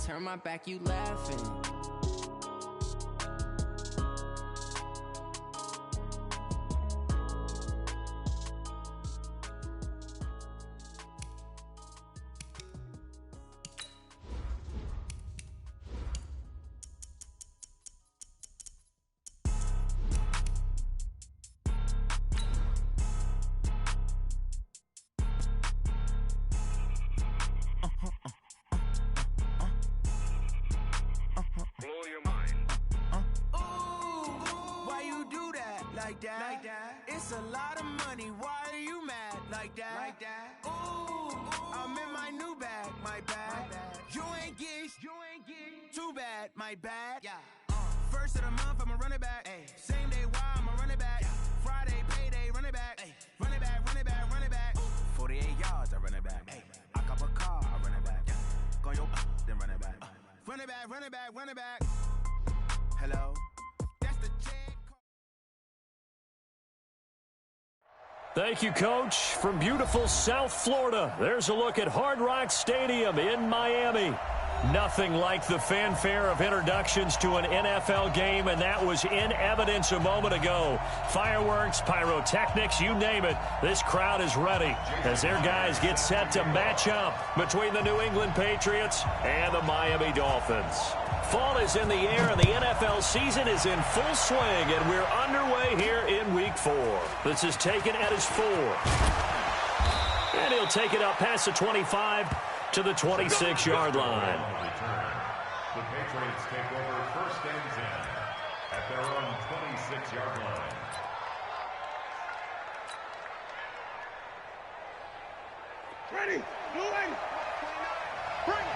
turn my back, you laughing. Like that. It's a lot of money. Why are you mad like that? Ooh, I'm in my new bag, my bad. You ain't get too bad, my bad. Yeah. First of the month, I'ma run it back. Ay. Same day, why I'ma run it back. Friday, payday, run it back. Ay. Run it back, run it back, run it back. 48 yards, I run it back. Ay. I cop a car, I run it back. Go your then run it back. Run it back, run it back, run it back. Hello, that's the check. Thank you, Coach. From beautiful South Florida, there's a look at Hard Rock Stadium in Miami. Nothing like the fanfare of introductions to an NFL game, and that was in evidence a moment ago. Fireworks, pyrotechnics, you name it. This crowd is ready as their guys get set to match up between the New England Patriots and the Miami Dolphins. Fall is in the air, and the NFL season is in full swing, and we're underway here in Week 4. This is taken at his 4. And he'll take it up past the 25 to the 26-yard line. The Patriots take over first and 10 at their own 26-yard line. Ready, moving, bring.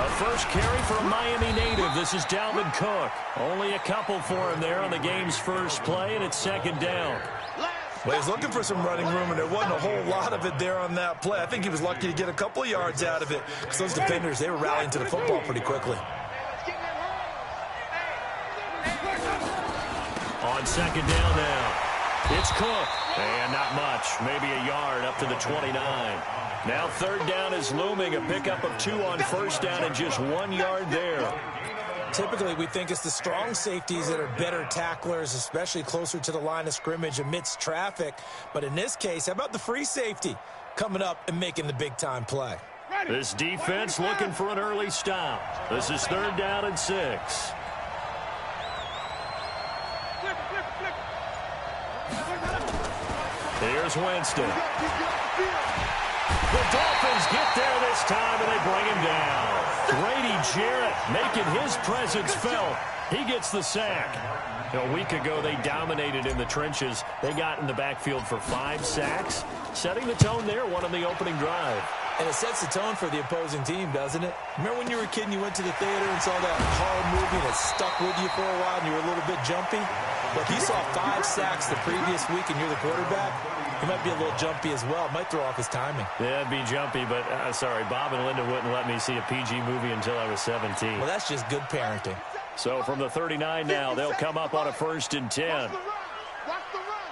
A first carry for a Miami native. This is Dalvin Cook. Only a couple for him there on the game's first play, and it's second down. Well, he's looking for some running room, and there wasn't a whole lot of it there on that play. I think he was lucky to get a couple of yards out of it because those defenders, they were rallying to the football pretty quickly. On second down now, it's Cook. And not much, maybe a yard up to the 29. Now third down is looming, a pickup of 2 on first down and just 1 yard there. Typically, we think it's the strong safeties that are better tacklers, especially closer to the line of scrimmage amidst traffic. But in this case, how about the free safety coming up and making the big-time play? This defense looking for an early stop. This is third down and 6. Here's Winston. The Dolphins get there this time, and they bring him down. Grady Jarrett making his presence felt. He gets the sack. A week ago, they dominated in the trenches. They got in the backfield for 5 sacks, setting the tone there, one on the opening drive. And it sets the tone for the opposing team, doesn't it? Remember when you were a kid and you went to the theater and saw that horror movie and it stuck with you for a while and you were a little bit jumpy? Well, if you saw 5 sacks the previous week and you're the quarterback, he might be a little jumpy as well. It might throw off his timing. Yeah, it'd be jumpy, but sorry, Bob and Linda wouldn't let me see a PG movie until I was 17. Well, that's just good parenting. So from the 39 now, they'll come up on a first and 10. Watch the run.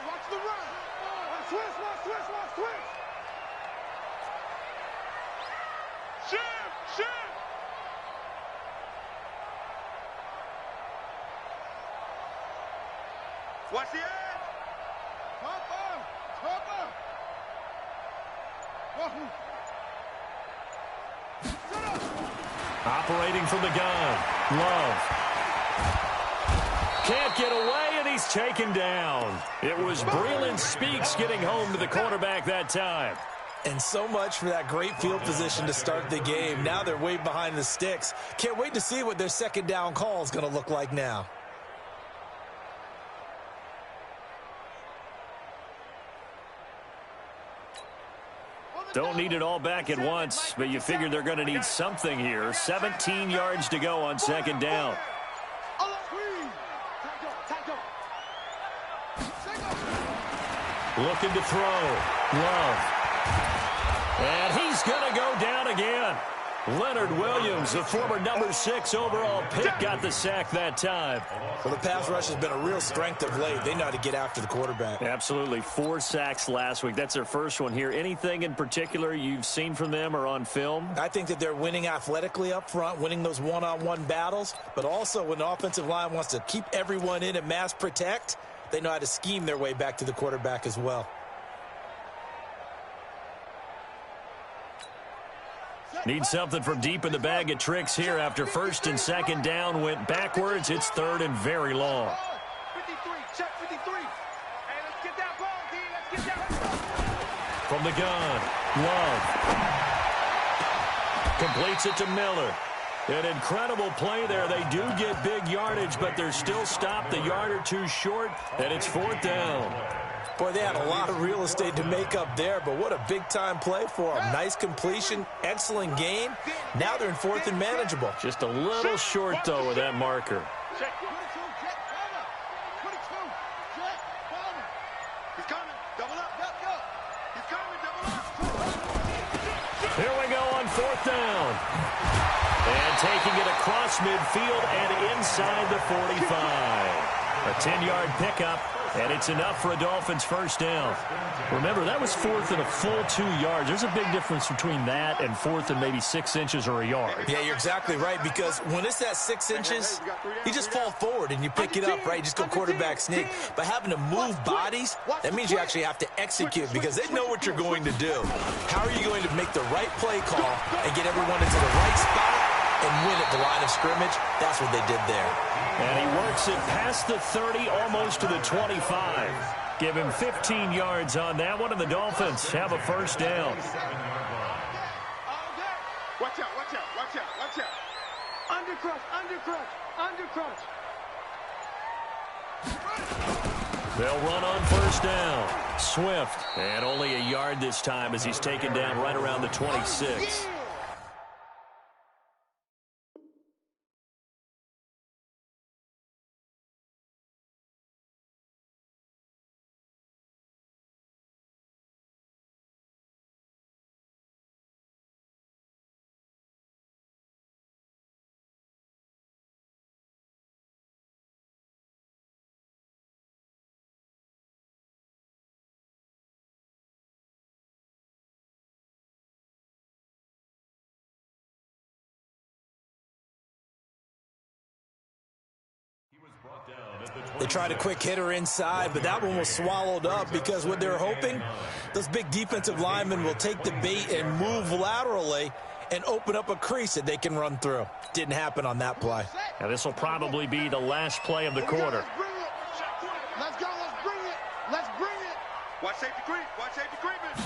Watch the run. Switch. Shift. Watch the edge. Operating from the gun, Love. Can't get away, and he's taken down. It was Breland Speaks getting home to the quarterback that time. And so much for that great field position to start the game. Now they're way behind the sticks. Can't wait to see what their second down call is going to look like now. Don't need it all back at once, but you figure they're going to need something here. 17 yards to go on second down. Looking to throw. Love. And he's going to go down again. Leonard Williams, the former number 6 overall pick, got the sack that time. Well, the pass rush has been a real strength of late. They know how to get after the quarterback. Absolutely. 4 sacks last week. That's their first one here. Anything in particular you've seen from them or on film? I think that they're winning athletically up front, winning those one-on-one battles, but also when the offensive line wants to keep everyone in and mass protect, they know how to scheme their way back to the quarterback as well. Need something from deep in the bag of tricks here after first and second down went backwards. It's third and very long. 53, check 53. Hey, let's get that ball, D. Let's get that ball. From the gun, Love. Completes it to Miller. An incredible play there. They do get big yardage, but they're still stopped a yard or two short, and it's fourth down. Boy, they had a lot of real estate to make up there, but what a big-time play for them. Nice completion, excellent game. Now they're in fourth and manageable. Just a little short, though, with that marker. Check. 22, check, cover. 22, check, cover. He's coming. Double up, go. He's coming, double up. Here we go on fourth down. And taking it across midfield and inside the 45. A 10-yard pickup. And it's enough for a Dolphins first down. Remember, that was fourth and a full 2 yards. There's a big difference between that and fourth and maybe 6 inches or a yard. Yeah, you're exactly right, because when it's that 6 inches, you just fall forward and you pick it up, right? You just go quarterback sneak. But having to move bodies, that means you actually have to execute because they know what you're going to do. How are you going to make the right play call and get everyone into the right spot and win at the line of scrimmage? That's what they did there. And he works it past the 30, almost to the 25. Give him 15 yards on that one, and the Dolphins have a first down. Watch out, watch out, watch out, watch out. Undercrush, undercrush, undercrush. They'll run on first down. Swift, and only a yard this time as he's taken down right around the 26. They tried a quick hitter inside, but that one was swallowed up because what they're hoping, those big defensive linemen will take the bait and move laterally and open up a crease that they can run through. Didn't happen on that play. Now this will probably be the last play of the quarter. Let's go, let's bring it. Let's bring it. Watch safety creep, watch safety creeping.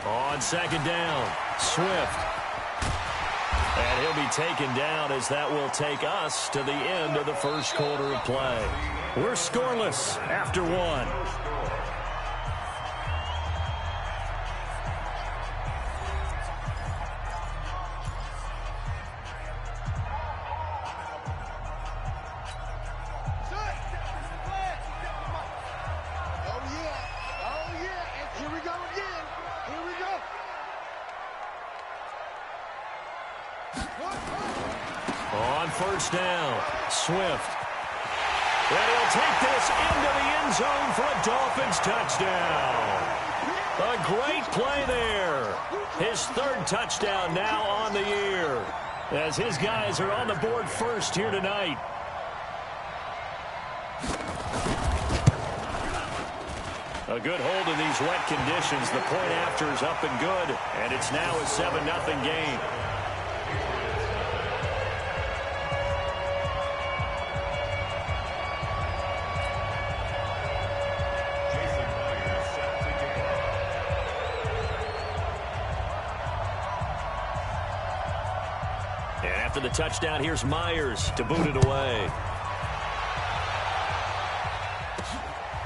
On second down, Swift. And he'll be taken down as that will take us to the end of the first quarter of play. We're scoreless after one. First down, Swift. And he'll take this into the end zone for a Dolphins touchdown. A great play there. His third touchdown now on the year, as his guys are on the board first here tonight. A good hold in these wet conditions. The point after is up and good, and it's now a 7-0 game. After the touchdown, here's Myers to boot it away.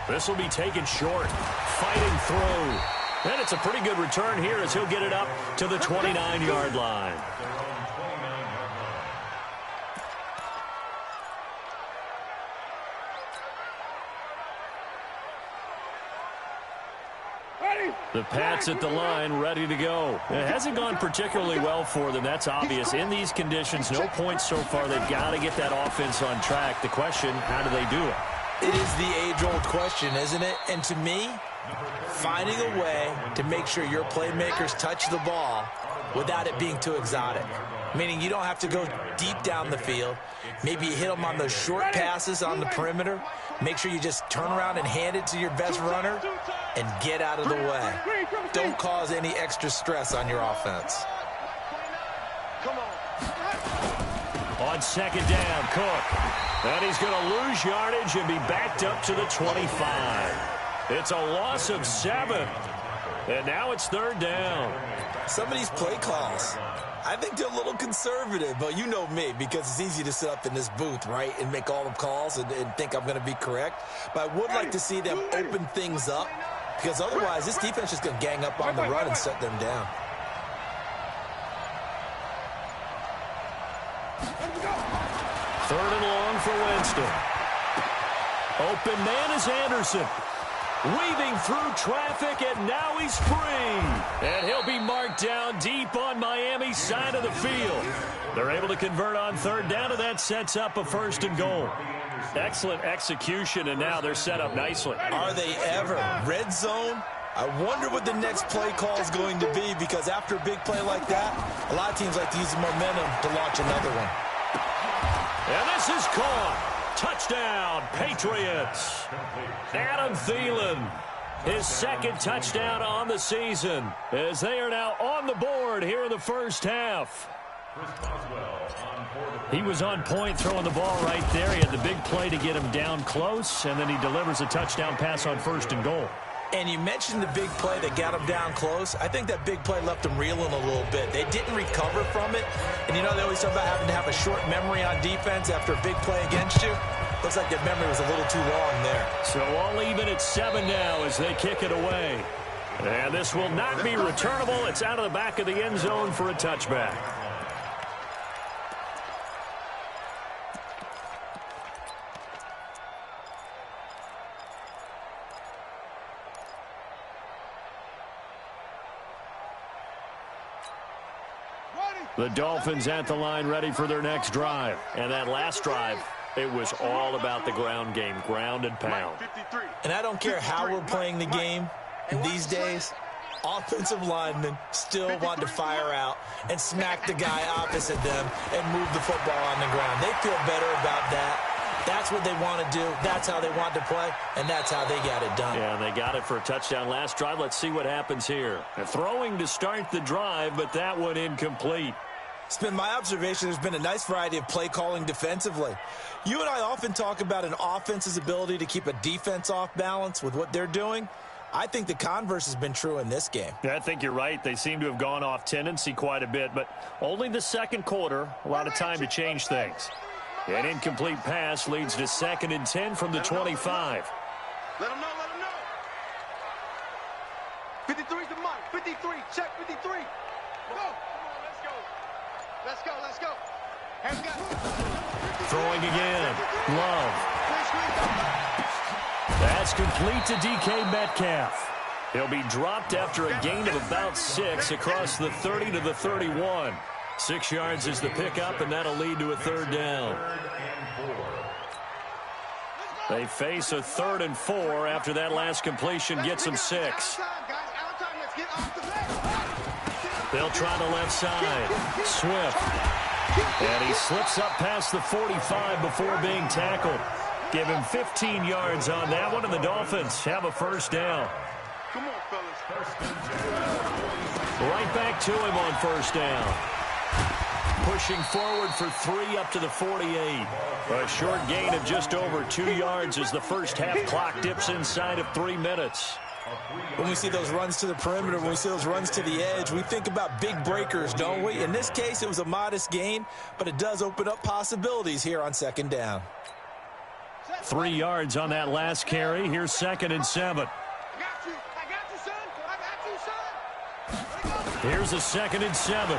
This will be taken short. Fighting through. And it's a pretty good return here as he'll get it up to the 29-yard line. The Pats at the line, ready to go. It hasn't gone particularly well for them. That's obvious. In these conditions, no points so far. They've got to get that offense on track. The question, how do they do it? It is the age-old question, isn't it? And to me, finding a way to make sure your playmakers touch the ball without it being too exotic. Meaning you don't have to go deep down the field. Maybe you hit them on those short passes on the perimeter. Make sure you just turn around and hand it to your best runner and get out of the way. Don't cause any extra stress on your offense. On second down, Cook. And he's going to lose yardage and be backed up to the 25. It's a loss of 7. And now it's third down. Some of these play calls, I think they're a little conservative, but you know me, because it's easy to sit up in this booth, right, and make all the calls and think I'm going to be correct. But I would like to see them open things up, because otherwise this defense is going to gang up on the run and shut them down. Third and long for Winston. Open man is Anderson. Weaving through traffic, and now he's free. And he'll be marked down deep on Miami's side of the field. They're able to convert on third down, and that sets up a first and goal. Excellent execution, and now they're set up nicely. Are they ever? Red zone? I wonder what the next play call is going to be, because after a big play like that, a lot of teams like to use the momentum to launch another one. And this is caught. Touchdown, Patriots. Adam Thielen, his second touchdown on the season, as they are now on the board here in the first half. He was on point throwing the ball right there. He had the big play to get him down close, and then he delivers a touchdown pass on first and goal. And you mentioned the big play that got him down close. I think that big play left him reeling a little bit. They didn't recover from it. And you know, they always talk about having to have a short memory on defense after a big play against you. Looks like their memory was a little too long there. So all even at 7 now as they kick it away. And this will not be returnable. It's out of the back of the end zone for a touchback. The Dolphins at the line, ready for their next drive. And that last drive, it was all about the ground game, ground and pound. And I don't care how we're playing the game these days, offensive linemen still want to fire out and smack the guy opposite them and move the football on the ground. They feel better about that. That's what they want to do. That's how they want to play, and that's how they got it done. Yeah, and they got it for a touchdown last drive. Let's see what happens here. They're throwing to start the drive, but that one incomplete. It's been my observation there's been a nice variety of play calling defensively. You and I often talk about an offense's ability to keep a defense off balance with what they're doing. I think the converse has been true in this game. Yeah, I think you're right. They seem to have gone off tendency quite a bit, but only the second quarter, a lot of time to change things. An incomplete pass leads to 2nd and 10 from the 25. Let him know, let him know. 53's the mark. 53, check 53. Go. Come on, let's go. Let's go, let's go. Hands got it. Throwing again. Love. That's complete to DK Metcalf. He'll be dropped after a gain of about 6 across the 30 to the 31. 6 yards is the pickup, and that'll lead to a third down. They face a 3rd and 4 after that last completion gets them 6. They'll try the left side. Swift. And he slips up past the 45 before being tackled. Give him 15 yards on that one, and the Dolphins have a first down. Come on, fellas. Right back to him on first down. Pushing forward for 3 up to the 48. A short gain of just over 2 yards as the first half clock dips inside of 3 minutes. When we see those runs to the perimeter, when we see those runs to the edge, we think about big breakers, don't we? In this case, it was a modest gain, but it does open up possibilities here on 2nd down. 3 yards on that last carry. Here's 2nd and 7. I got you, son. I got you, son. Here's a 2nd and 7.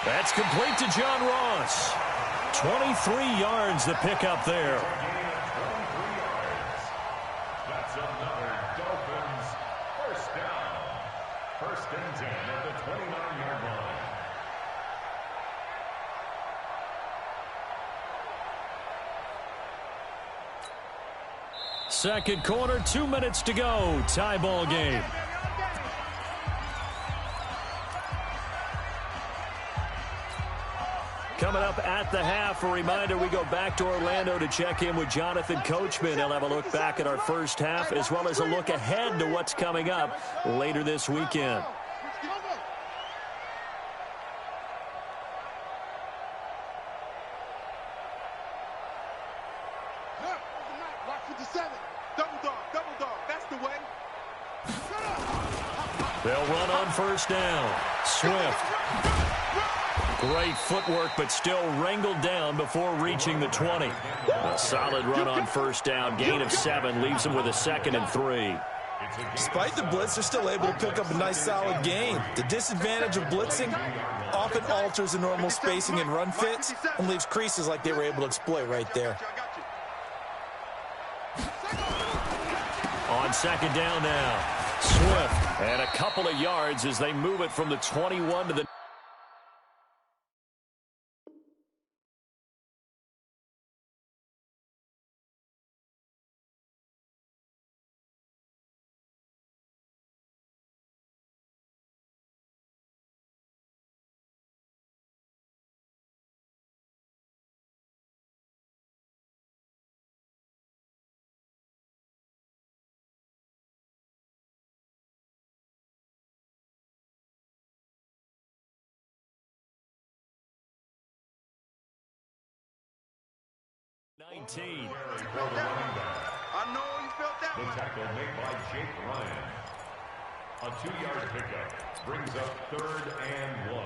That's complete to John Ross. 23 yards the pickup there. First and 10 at the 29-yard line. Second quarter, 2 minutes to go. Tie ball game. Coming up at the half, a reminder, we go back to Orlando to check in with Jonathan Coachman. He'll have a look back at our first half as well as a look ahead to what's coming up later this weekend. They'll run on first down. Swift. Great footwork, but still wrangled down before reaching the 20. A solid run on first down. Gain of 7 leaves him with a 2nd and 3. Despite the blitz, they're still able to pick up a nice solid gain. The disadvantage of blitzing often alters the normal spacing and run fits and leaves creases like they were able to exploit right there. On second down now. Swift. And a couple of yards as they move it from the 21 to the 19. I know you felt that. The tackle made by Jake Ryan. A 2-yard pickup brings up 3rd and 1.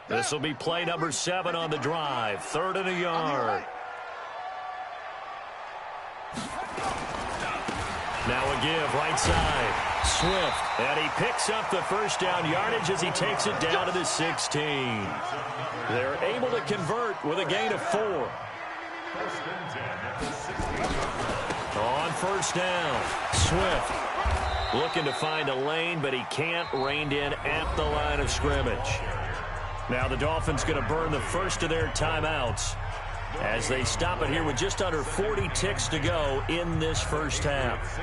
This will be play number 7 on the drive. 3rd and a yard. Now a give right side. Swift, and he picks up the first down yardage as he takes it down to the 16. They're able to convert with a gain of 4. On first down, Swift looking to find a lane, but he can't. Reined in at the line of scrimmage. Now the Dolphins going to burn the first of their timeouts as they stop it here with just under 40 ticks to go in this first half.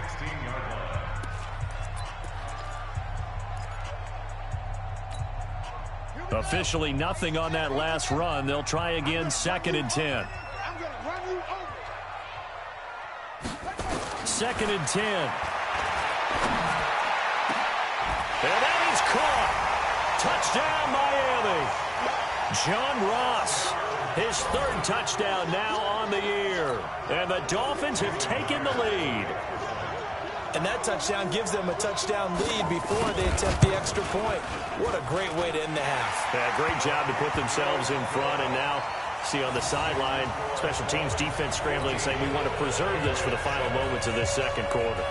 Officially nothing on that last run. They'll try again, 2nd and 10. 2nd and 10. And that is caught. Touchdown, Miami. John Ross, his 3rd touchdown now on the year. And the Dolphins have taken the lead. And that touchdown gives them a touchdown lead before they attempt the extra point. What a great way to end the half. Yeah, great job to put themselves in front. And now, see on the sideline, special teams defense scrambling, saying we want to preserve this for the final moments of this second quarter.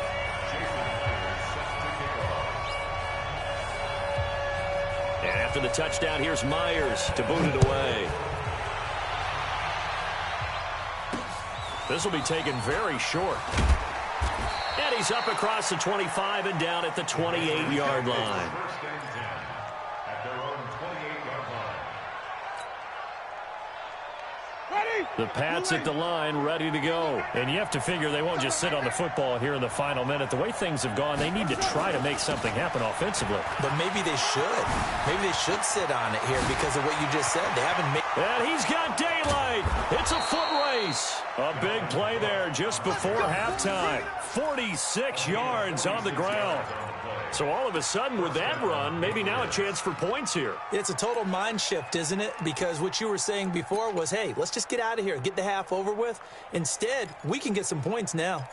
And after the touchdown, here's Myers to boot it away. This will be taken very short. And he's up across the 25 and down at the 28-yard line. The Pats at the line, ready to go. And you have to figure they won't just sit on the football here in the final minute. The way things have gone, they need to try to make something happen offensively. But maybe they should. Maybe they should sit on it here because of what you just said. They haven't made... And he's got daylight. It's a foot race. A big play there just before halftime. 46 yards on the ground. So all of a sudden with that run, maybe now a chance for points here. It's a total mind shift, isn't it? Because what you were saying before was, hey, let's just get out of here, get the half over with. Instead, we can get some points now.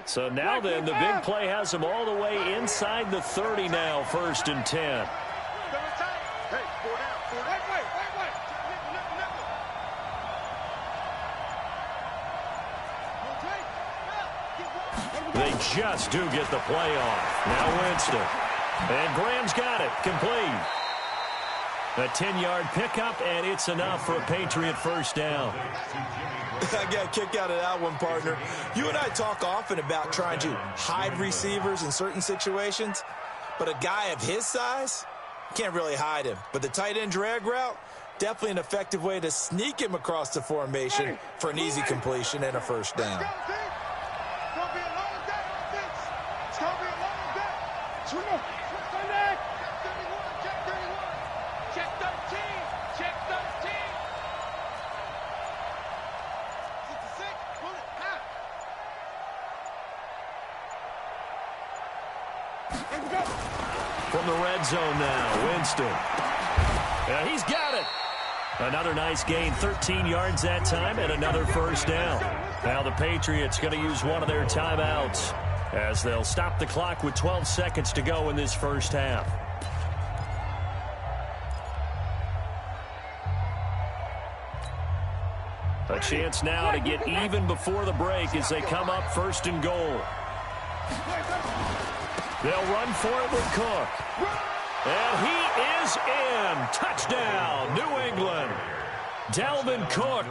So now then, the big play has them all the way inside the 30 now, 1st and 10. They just do get the play off. Now Winston. And Graham's got it. Complete. A 10-yard pickup, and it's enough for a Patriot first down. I got a kick out of that one, partner. You and I talk often about trying to hide receivers in certain situations, but a guy of his size can't really hide him. But the tight end drag route, definitely an effective way to sneak him across the formation for an easy completion and a first down. From the red zone now, Winston. Yeah, he's got it. Another nice gain, 13 yards that time, and another first down. Now the Patriots going to use one of their timeouts as they'll stop the clock with 12 seconds to go in this first half. A chance now to get even before the break as they come up first and goal. They'll run for it with Cook. And he is in. Touchdown, New England. Dalvin Cook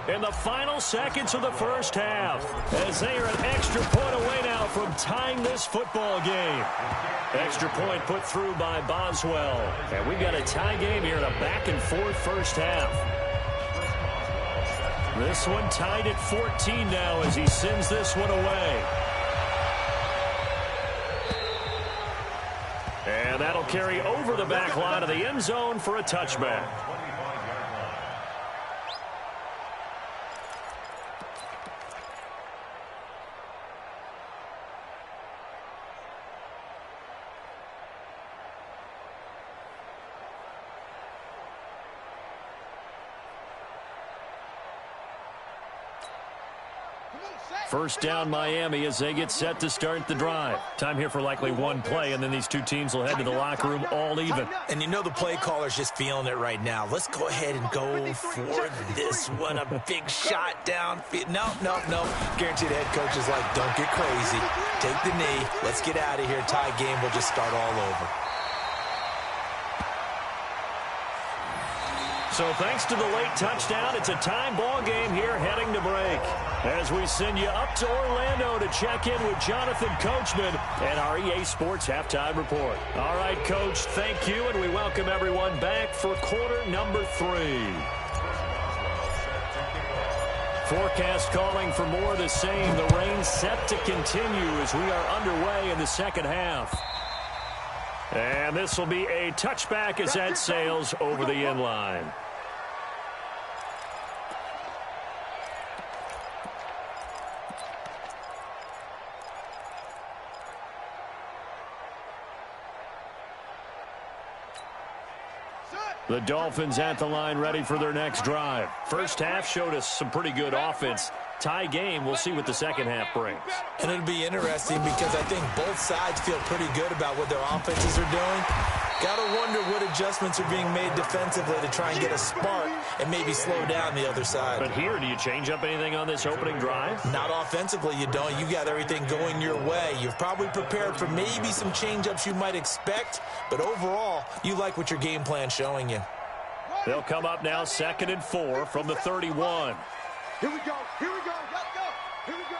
in the final seconds of the first half as they are an extra point away now from tying this football game. Extra point put through by Boswell. And we've got a tie game here in a back-and-forth first half. This one tied at 14 now as he sends this one away. And that'll carry over the back line of the end zone for a touchback. First down, Miami, as they get set to start the drive. Time here for likely one play, and then these two teams will head to the locker room all even. And you know the play caller's just feeling it right now. Let's go ahead and go for this one. A big shot down. No. Guaranteed the head coach is like, don't get crazy. Take the knee. Let's get out of here. Tie game. We'll just start all over. So thanks to the late touchdown, it's a time ball game here heading to break. As we send you up to Orlando to check in with Jonathan Coachman and our EA Sports Halftime Report. All right, Coach, thank you, and we welcome everyone back for quarter number 3. Forecast calling for more of the same. The rain set to continue as we are underway in the second half. And this will be a touchback as that sails over the end line. The Dolphins at the line ready for their next drive. First half showed us some pretty good offense. Tie game, we'll see what the second half brings. And it'll be interesting because I think both sides feel pretty good about what their offenses are doing. Got to wonder what adjustments are being made defensively to try and get a spark and maybe slow down the other side. But here, do you change up anything on this opening drive? Not offensively, you don't. You got everything going your way. You've probably prepared for maybe some change-ups you might expect, but overall, you like what your game plan's showing you. They'll come up now 2nd and 4 from the 31. Here we go. Here we go. Let's go. Here we go.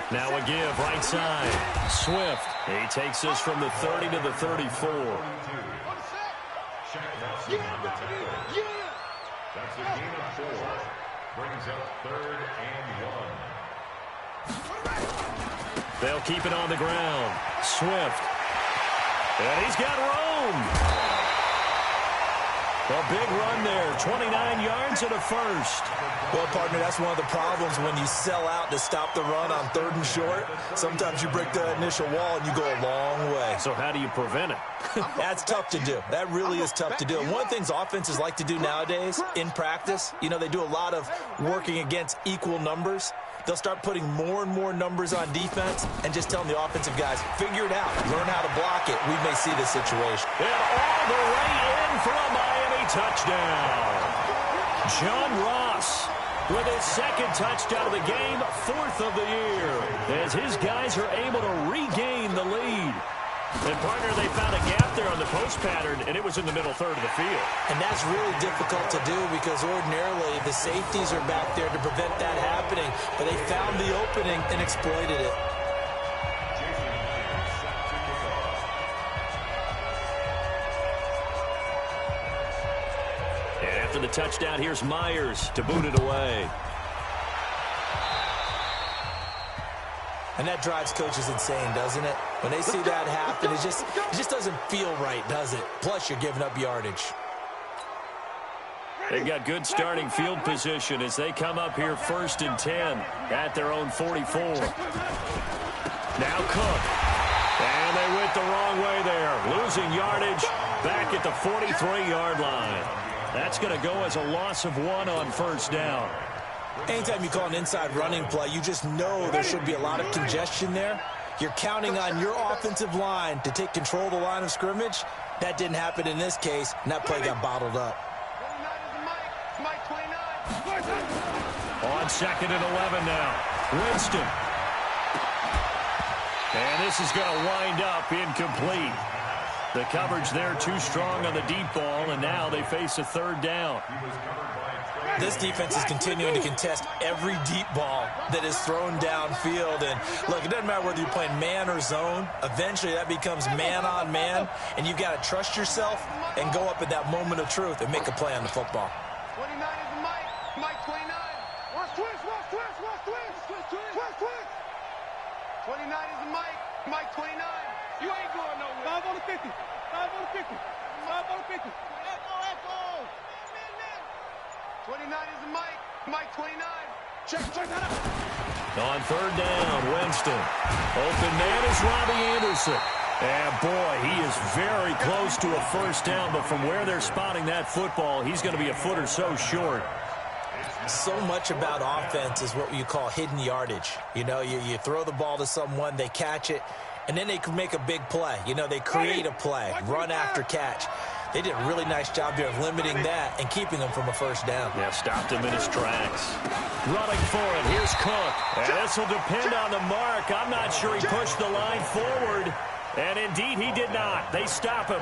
Now a give right side. Swift. He takes us from the 30 to the 34. That's a gain of 4. Brings up 3rd and 1. They'll keep it on the ground. Swift. And he's got room. A big run there, 29 yards and a first. Well, partner, that's one of the problems when you sell out to stop the run on 3rd and short. Sometimes you break the initial wall and you go a long way. So how do you prevent it? That's tough to do. That really is tough to do. And one of the things offenses like to do nowadays in practice, you know, they do a lot of working against equal numbers. They'll start putting more and more numbers on defense and just telling the offensive guys, figure it out. Learn how to block it. We may see this situation. And all the way in for a Miami touchdown. John Ross with his 2nd touchdown of the game, 4th of the year, as his guys are able to regain the lead. And, partner, they found a gap there on the post pattern, and it was in the middle third of the field. And that's really difficult to do because ordinarily the safeties are back there to prevent that happening. But they found the opening and exploited it. And after the touchdown, here's Myers to boot it away. And that drives coaches insane, doesn't it? When they see that happen, it just doesn't feel right, does it? Plus, you're giving up yardage. They've got good starting field position as they come up here 1st and 10 at their own 44. Now Cook. And they went the wrong way there. Losing yardage back at the 43-yard line. That's going to go as a loss of 1 on 1st down. Anytime you call an inside running play, you just know there should be a lot of congestion there. You're counting on your offensive line to take control of the line of scrimmage. That didn't happen in this case, and that play got bottled up. On 2nd and 11 now. Winston. And this is going to wind up incomplete. The coverage there too strong on the deep ball, and now they face a 3rd down. This defense is continuing to contest every deep ball that is thrown downfield. And, look, it doesn't matter whether you're playing man or zone. Eventually, that becomes man-on-man, and you've got to trust yourself and go up at that moment of truth and make a play on the football. 29 is Mike. Mike 29. Watch twist, watch twist, watch twist. Twist, twist. 29 is Mike. Mike 29. You ain't going nowhere. 5 on the 50. 5 on the 50. 5 on the 50. Echo. 29 is Mike. Mike 29. Check that out. On 3rd down, Winston. Open man is Robbie Anderson. And, boy, he is very close to a 1st down, but from where they're spotting that football, he's going to be a foot or so short. So much about offense is what you call hidden yardage. You know, you throw the ball to someone, they catch it, and then they can make a big play. You know, they create a play, run after catch. They did a really nice job here of limiting that and keeping him from a 1st down. Yeah, stopped him in his tracks. Running for it, here's Cook. And this will depend on the mark. I'm not sure he pushed the line forward. And indeed, he did not. They stop him.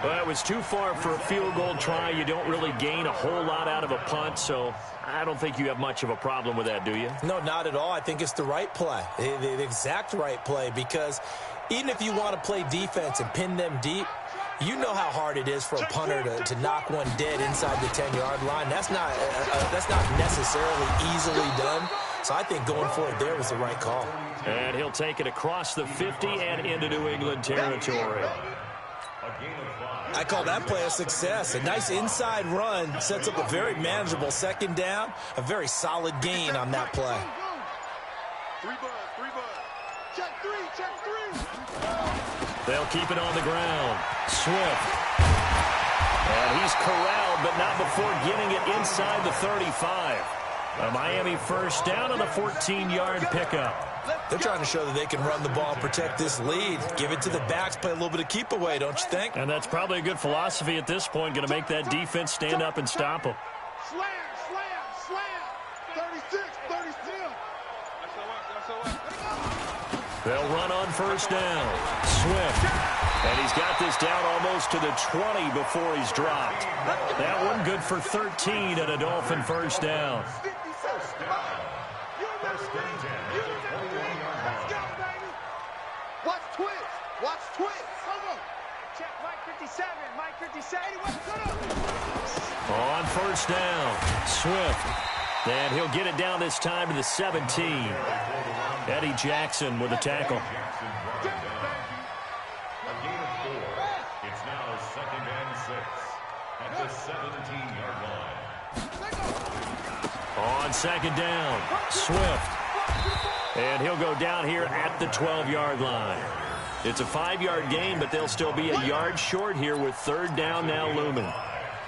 Well, it was too far for a field goal try. You don't really gain a whole lot out of a punt, so I don't think you have much of a problem with that, do you? No, not at all. I think it's the right play, the exact right play, because even if you want to play defense and pin them deep, you know how hard it is for a punter to knock one dead inside the 10-yard line. That's not necessarily easily done. So I think going for it there was the right call. And he'll take it across the 50 and into New England territory. I call that play a success. A nice inside run sets up a very manageable 2nd down, a very solid gain on that play. 3 bud. Check 3. They'll keep it on the ground. Swift. And he's corralled, but not before getting it inside the 35. A Miami 1st down on the 14-yard pickup. They're trying to show that they can run the ball, protect this lead. Give it to the backs, play a little bit of keep away, don't you think? And that's probably a good philosophy at this point, going to make that defense stand up and stop them. Slam. 36. They'll run on 1st down. Swift. And he's got this down almost to the 20 before he's dropped. That one good for 13 at a Dolphin 1st down. Watch twist. Check Mike 57. On 1st down, Swift. And he'll get it down this time to the 17. Eddie Jackson with a tackle. A gain of 4. It's now 2nd and 6 at the 17-yard line. On 2nd down, Swift. And he'll go down here at the 12-yard line. It's a 5-yard gain, but they'll still be a yard short here with 3rd down now looming.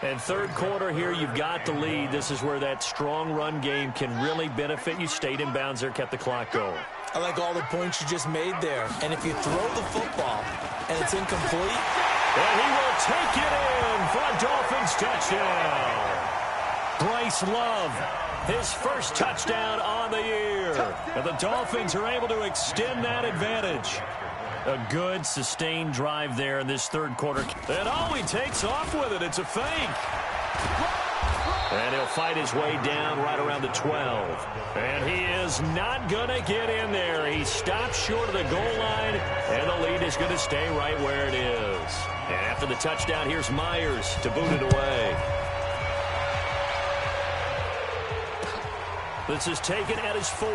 And 3rd quarter here, you've got the lead. This is where that strong run game can really benefit you. Stayed in bounds there, kept the clock going. I like all the points you just made there. And if you throw the football and it's incomplete, and he will take it in for a Dolphins touchdown. Bryce Love, his 1st touchdown on the year. And the Dolphins are able to extend that advantage. A good, sustained drive there in this third quarter. And he takes off with it. It's a fake. And he'll fight his way down right around the 12. And he is not going to get in there. He stops short of the goal line, and the lead is going to stay right where it is. And after the touchdown, here's Myers to boot it away. This is taken at his 4.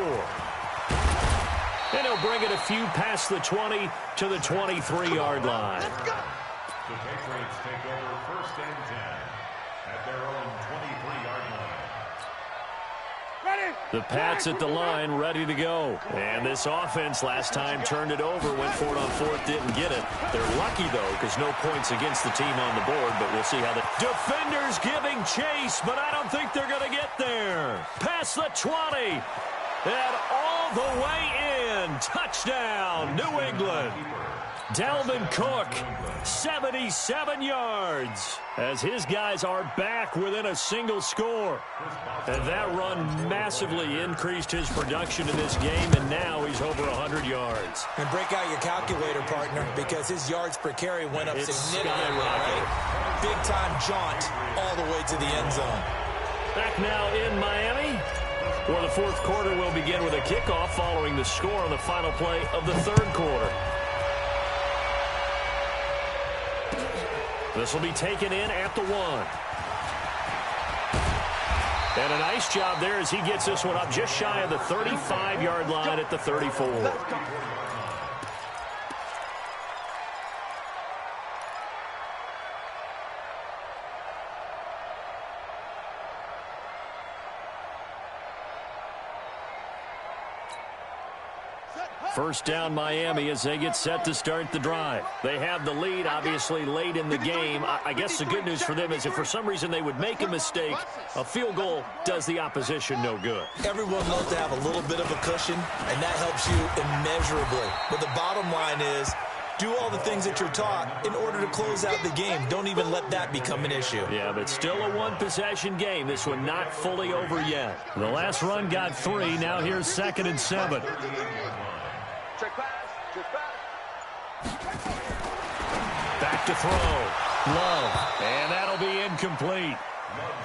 And he'll bring it a few past the 20 to the 23-yard line. The Patriots take over 1st and 10 at their own 23-yard line. Ready? The Pats at the line, ready to go. And this offense last time turned it over, went for it on 4th, didn't get it. They're lucky, though, because no points against the team on the board, but we'll see how the defenders giving chase, but I don't think they're going to get there. Past the 20. And all the way in. Touchdown, New England. Dalvin Cook, 77 yards, as his guys are back within a single score. And that run massively increased his production in this game, and now he's over 100 yards. And break out your calculator, partner, because his yards per carry went up significantly, right? Big-time jaunt all the way to the end zone. Back now in Miami, where the fourth quarter will begin with a kickoff following the score on the final play of the third quarter. This will be taken in at the 1. And a nice job there as he gets this one up just shy of the 35-yard line at the 34. First down, Miami, as they get set to start the drive. They have the lead, obviously, late in the game. I guess the good news for them is if for some reason they would make a mistake, a field goal does the opposition no good. Everyone loves to have a little bit of a cushion, and that helps you immeasurably. But the bottom line is, do all the things that you're taught in order to close out the game. Don't even let that become an issue. Yeah, but still a one-possession game. This one not fully over yet. The last run got 3. Now here's 2nd and 7. Back to throw. Love. And that'll be incomplete.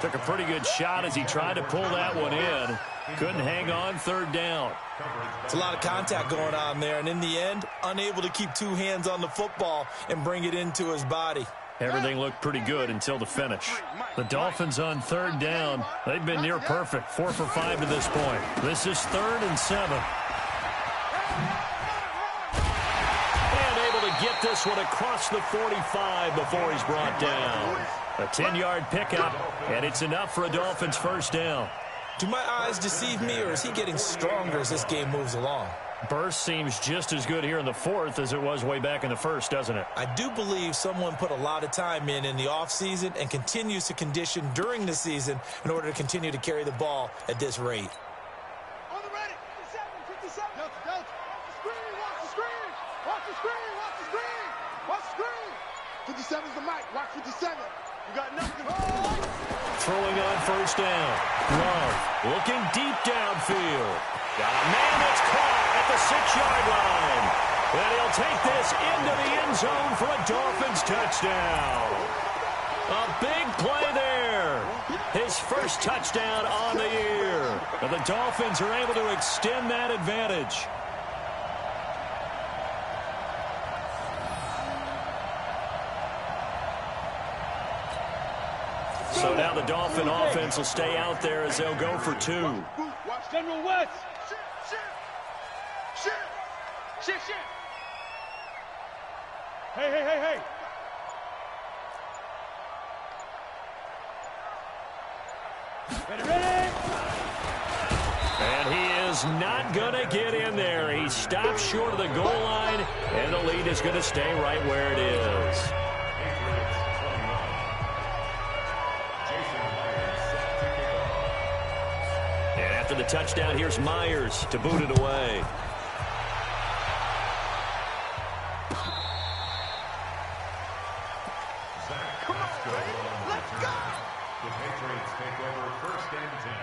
Took a pretty good shot as he tried to pull that one in. Couldn't hang on 3rd down. It's a lot of contact going on there, and in the end, unable to keep 2 hands on the football and bring it into his body. Everything looked pretty good until the finish. The Dolphins on 3rd down. They've been near perfect. 4 for 5 to this point. This is 3rd and 7. Get this one across the 45 before he's brought down. A 10-yard pickup, and it's enough for a Dolphins first down. Do my eyes deceive me, or is he getting stronger as this game moves along? Burst seems just as good here in the 4th as it was way back in the 1st, doesn't it? I do believe someone put a lot of time in the offseason and continues to condition during the season in order to continue to carry the ball at this rate. On the ready. 57, 57. Watch the screen, watch the screen. Watch the screen, watch the screen. Watch the screen. 57's the mic. Watch 57. You got nothing. Throwing on first down. Love looking deep downfield. Got a man that's caught at the 6-yard line. And he'll take this into the end zone for a Dolphins touchdown. A big play there. His first touchdown on the year. And the Dolphins are able to extend that advantage. So now the Dolphin offense will stay out there as they'll go for 2. Watch General West. Shit. Hey. Ready. And he is not going to get in there. He stops short of the goal line, and the lead is going to stay right where it is. And after the touchdown, here's Myers to boot it away. Let's go. The Patriots take over 1st and 10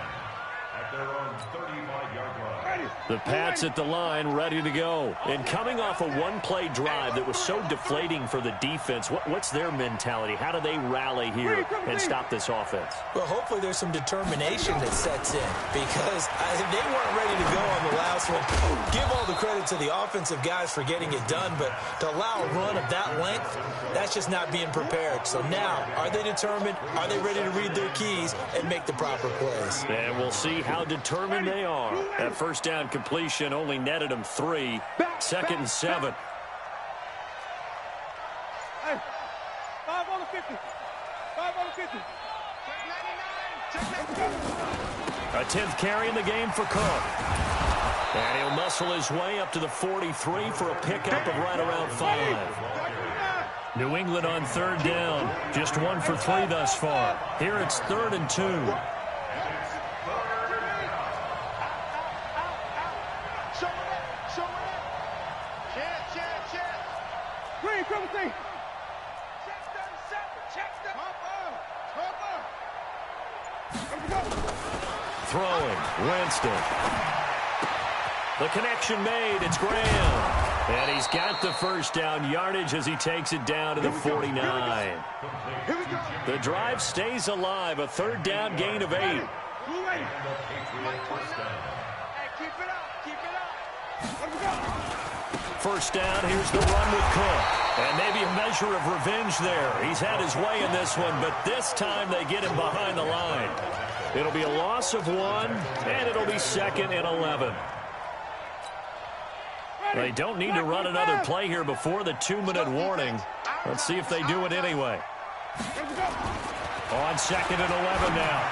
at their own 35-yard line. Ready. The Pats at the line, ready to go. And coming off a one-play drive that was so deflating for the defense, what's their mentality? How do they rally here and stop this offense? Well, hopefully there's some determination that sets in because they weren't ready to go on the last one. Give all the credit to the offensive guys for getting it done, but to allow a run of that length, that's just not being prepared. So now, are they determined? Are they ready to read their keys and make the proper plays? And we'll see how determined they are. That first down completion only netted them 3. 2nd and 7. Hey, 5 on the 50. 5 on the 50. Check 99. A 10th carry in the game for Cook. And he'll muscle his way up to the 43 for a pickup of right around 5. New England on 3rd down. Just 1 for 3 thus far. Here it's 3rd and 2. Green, come see. Throwing, Winston. The connection made, it's Graham. And he's got the first down yardage as he takes it down to the 49. The drive stays alive, a 3rd down gain of 8. Hey, keep it up, keep it up. First down, here's the run with Cook. And maybe a measure of revenge there. He's had his way in this one, but this time they get him behind the line. It'll be a loss of 1, and it'll be 2nd and 11. They don't need to run another play here before the 2-minute warning. Let's see if they do it anyway. On 2nd and 11 now.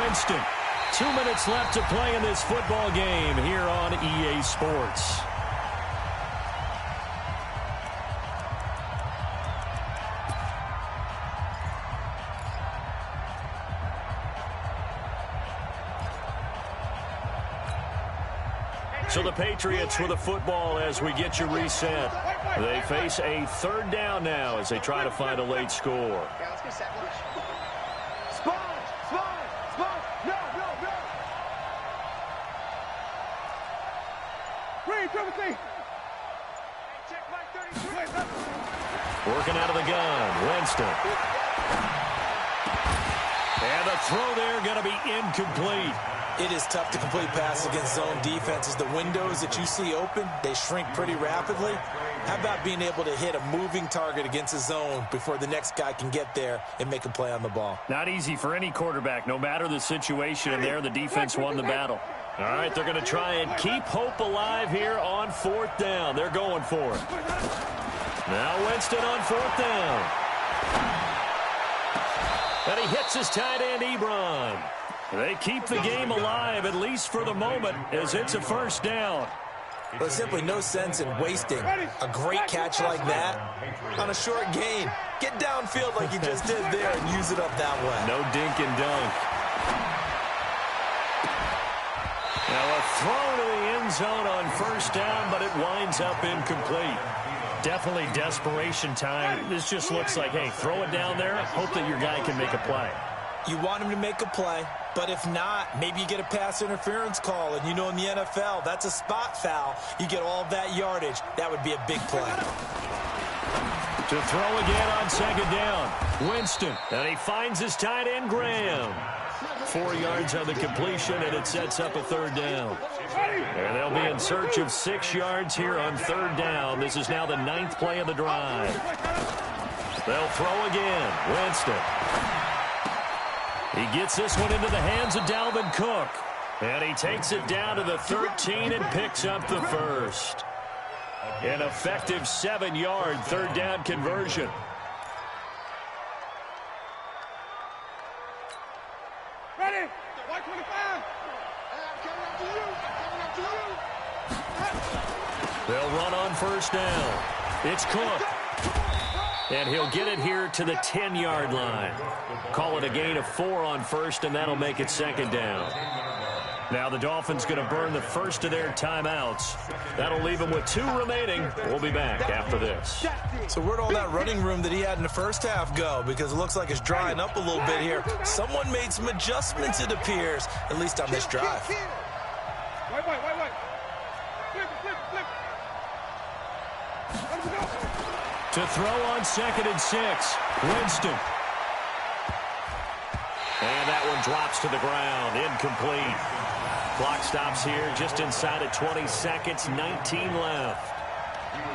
Winston. 2 minutes left to play in this football game here on EA Sports. So the Patriots with the football as we get you reset. They face a 3rd down now as they try to find a late score. Working out of the gun, Winston. And the throw there going to be incomplete. It is tough to complete passes against zone defenses. The windows that you see open, they shrink pretty rapidly. How about being able to hit a moving target against a zone before the next guy can get there and make a play on the ball? Not easy for any quarterback, no matter the situation, and there the defense won the battle. All right, they're going to try and keep hope alive here on 4th down. They're going for it. Now Winston on 4th down. And he hits his tight end, Ebron. They keep the game alive, at least for the moment, as it's a 1st down. There's simply no sense in wasting a great catch like that on a short gain. Get downfield like you just did there and use it up that way. No dink and dunk. Now a throw to the end zone on 1st down, but it winds up incomplete. Definitely desperation time. This just looks like, hey, throw it down there, hope that your guy can make a play. You want him to make a play, but if not, maybe you get a pass interference call, and you know in the NFL, that's a spot foul. You get all that yardage. That would be a big play. To throw again on 2nd down. Winston, and he finds his tight end, Graham. 4 yards on the completion, and it sets up a 3rd down. And they'll be in search of 6 yards here on 3rd down. This is now the 9th play of the drive. They'll throw again. Winston. He gets this one into the hands of Dalvin Cook. And he takes it down to the 13 and picks up the 1st. An effective 7-yard 3rd down conversion. Ready? 125. Coming up to you. They'll run on 1st down. It's Cook. And he'll get it here to the 10-yard line. Call it a gain of 4 on 1st, and that'll make it 2nd down. Now the Dolphins going to burn the first of their timeouts. That'll leave them with 2 remaining. We'll be back after this. So where'd all that running room that he had in the first half go? Because it looks like it's drying up a little bit here. Someone made some adjustments, it appears, at least on this drive. Wait. To throw on 2nd and 6. Winston. And that one drops to the ground. Incomplete. Clock stops here just inside of 20 seconds. 19 left.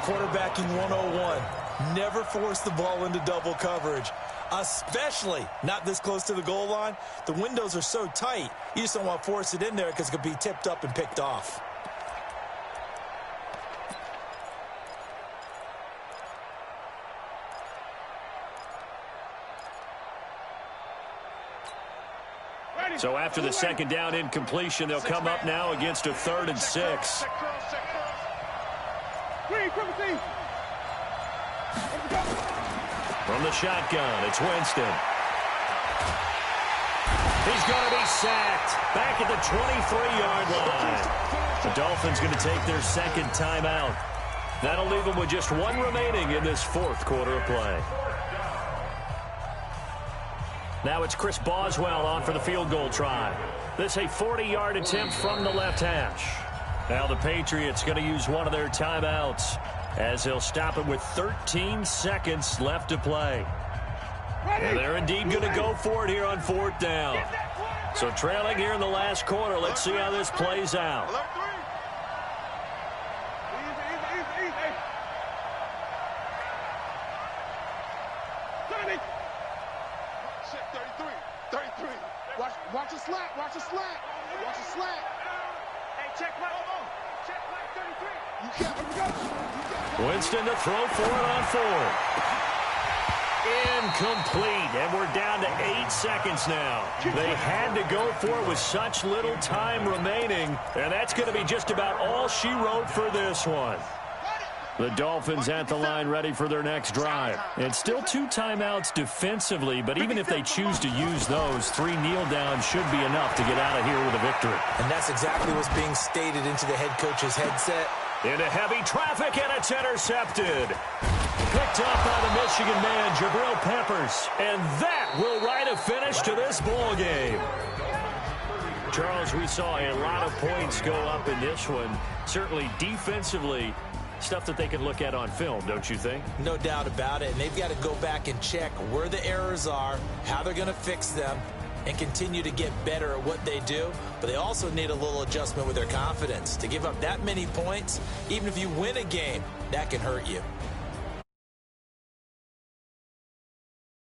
Quarterbacking 101. Never force the ball into double coverage, especially not this close to the goal line. The windows are so tight, you just don't want to force it in there because it could be tipped up and picked off. So after the 2nd down incompletion, they'll come up now against a 3rd and 6. From the shotgun, it's Winston. He's going to be sacked back at the 23-yard line. The Dolphins going to take their 2nd timeout. That'll leave them with just 1 remaining in this 4th quarter of play. Now it's Chris Boswell on for the field goal try. This a 40-yard attempt from the left hash. Now the Patriots going to use one of their timeouts as they'll stop it with 13 seconds left to play. And they're indeed going to go for it here on 4th down. So trailing here in the last quarter. Let's see how this plays out. Watch the slant. Watch the slant. Watch the slant. Hey, check right. Check right 33. You can't. Winston to throw for it on 4th. Incomplete. And we're down to 8 seconds now. They had to go for it with such little time remaining. And that's going to be just about all she wrote for this one. The Dolphins at the line ready for their next drive. And still 2 timeouts defensively, but even if they choose to use those, 3 kneel downs should be enough to get out of here with a victory. And that's exactly what's being stated into the head coach's headset. Into heavy traffic, and it's intercepted. Picked up by the Michigan man, Jabril Peppers. And that will write a finish to this ball game. Charles, we saw a lot of points go up in this one. Certainly defensively, stuff that they can look at on film, don't you think? No doubt about it. And they've got to go back and check where the errors are, how they're going to fix them, and continue to get better at what they do. But they also need a little adjustment with their confidence. To give up that many points, even if you win a game, that can hurt you.